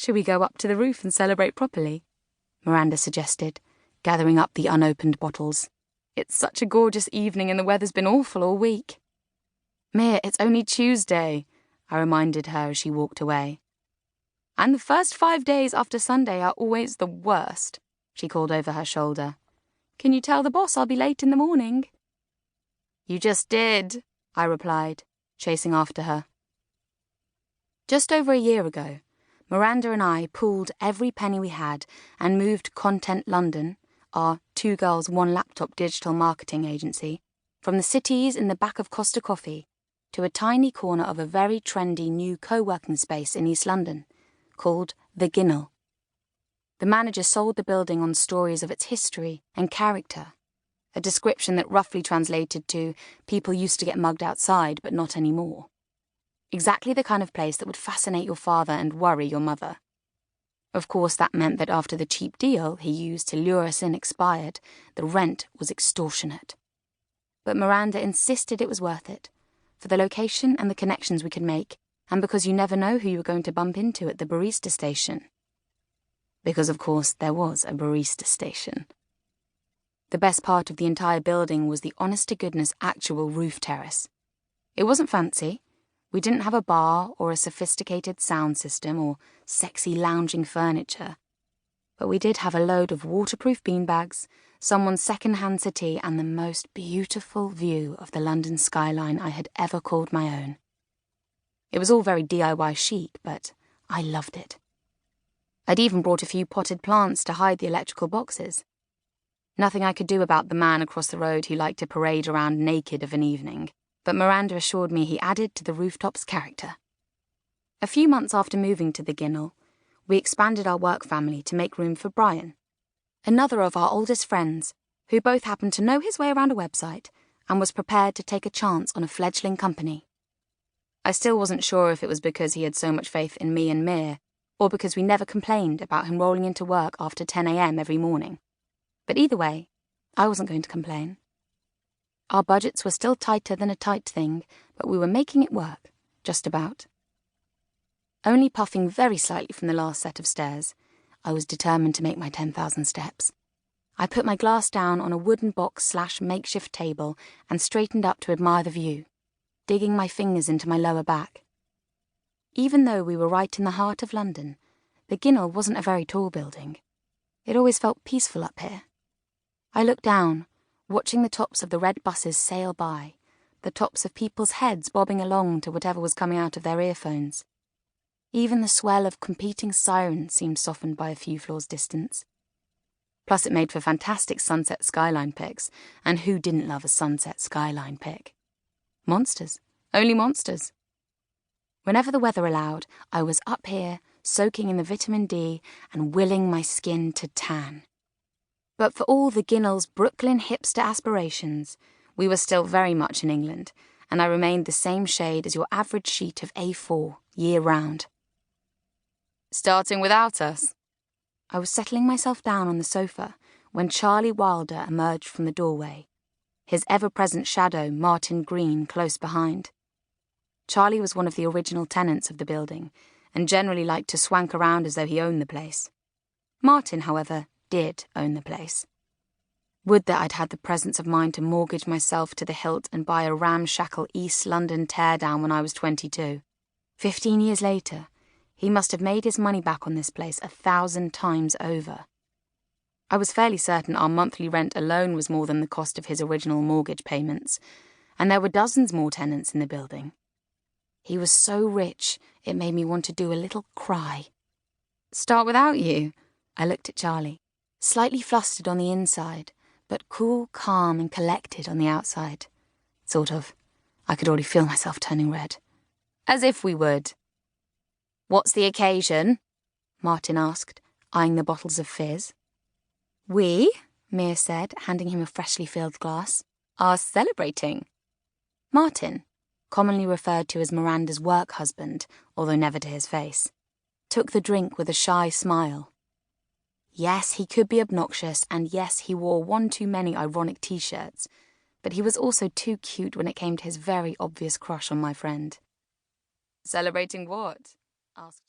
Should we go up to the roof and celebrate properly? Miranda suggested, gathering up the unopened bottles. It's such a gorgeous evening and the weather's been awful all week. Mia, it's only Tuesday, I reminded her as she walked away. And the first 5 days after Sunday are always the worst, she called over her shoulder. Can you tell the boss I'll be late in the morning? You just did, I replied, chasing after her. Just over a year ago, Miranda and I pooled every penny we had and moved Content London, our 2 girls 1 laptop digital marketing agency, from the cities in the back of Costa Coffee to a tiny corner of a very trendy new co-working space in East London, called The Ginnel. The manager sold the building on stories of its history and character, a description that roughly translated to people used to get mugged outside but not anymore. Exactly the kind of place that would fascinate your father and worry your mother. Of course, that meant that after the cheap deal he used to lure us in expired, the rent was extortionate. But Miranda insisted it was worth it, for the location and the connections we could make, and because you never know who you were going to bump into at the barista station. Because, of course, there was a barista station. The best part of the entire building was the honest-to-goodness actual roof terrace. It wasn't fancy. We didn't have a bar or a sophisticated sound system or sexy lounging furniture. But we did have a load of waterproof beanbags, someone's second-hand settee, and the most beautiful view of the London skyline I had ever called my own. It was all very DIY chic, but I loved it. I'd even brought a few potted plants to hide the electrical boxes. Nothing I could do about the man across the road who liked to parade around naked of an evening, but Miranda assured me he added to the rooftop's character. A few months after moving to the Ginnel, we expanded our work family to make room for Brian, another of our oldest friends, who both happened to know his way around a website and was prepared to take a chance on a fledgling company. I still wasn't sure if it was because he had so much faith in me and Mir, or because we never complained about him rolling into work after 10 a.m. every morning. But either way, I wasn't going to complain. Our budgets were still tighter than a tight thing, but we were making it work, just about. Only puffing very slightly from the last set of stairs, I was determined to make my 10,000 steps. I put my glass down on a wooden box/makeshift table and straightened up to admire the view, digging my fingers into my lower back. Even though we were right in the heart of London, the Ginnel wasn't a very tall building. It always felt peaceful up here. I looked down, watching the tops of the red buses sail by, the tops of people's heads bobbing along to whatever was coming out of their earphones. Even the swell of competing sirens seemed softened by a few floors' distance. Plus it made for fantastic sunset skyline pics, and who didn't love a sunset skyline pic? Monsters. Only monsters. Whenever the weather allowed, I was up here, soaking in the vitamin D and willing my skin to tan. But for all the Ginnel's Brooklyn hipster aspirations, we were still very much in England, and I remained the same shade as your average sheet of A4, year-round. Starting without us? I was settling myself down on the sofa when Charlie Wilder emerged from the doorway, his ever-present shadow, Martin Green, close behind. Charlie was one of the original tenants of the building, and generally liked to swank around as though he owned the place. Martin, however, did own the place. Would that I'd had the presence of mind to mortgage myself to the hilt and buy a ramshackle East London teardown when I was 22. 15 years later, he must have made his money back on this place 1,000 times over. I was fairly certain our monthly rent alone was more than the cost of his original mortgage payments, and there were dozens more tenants in the building. He was so rich, it made me want to do a little cry. Start without you? I looked at Charlie, slightly flustered on the inside, but cool, calm and collected on the outside. Sort of. I could already feel myself turning red. As if we would. What's the occasion? Martin asked, eyeing the bottles of fizz. We, Mir said, handing him a freshly filled glass, are celebrating. Martin, commonly referred to as Miranda's work husband, although never to his face, took the drink with a shy smile. Yes, he could be obnoxious, and yes, he wore one too many ironic t-shirts, but he was also too cute when it came to his very obvious crush on my friend. Celebrating what? Asked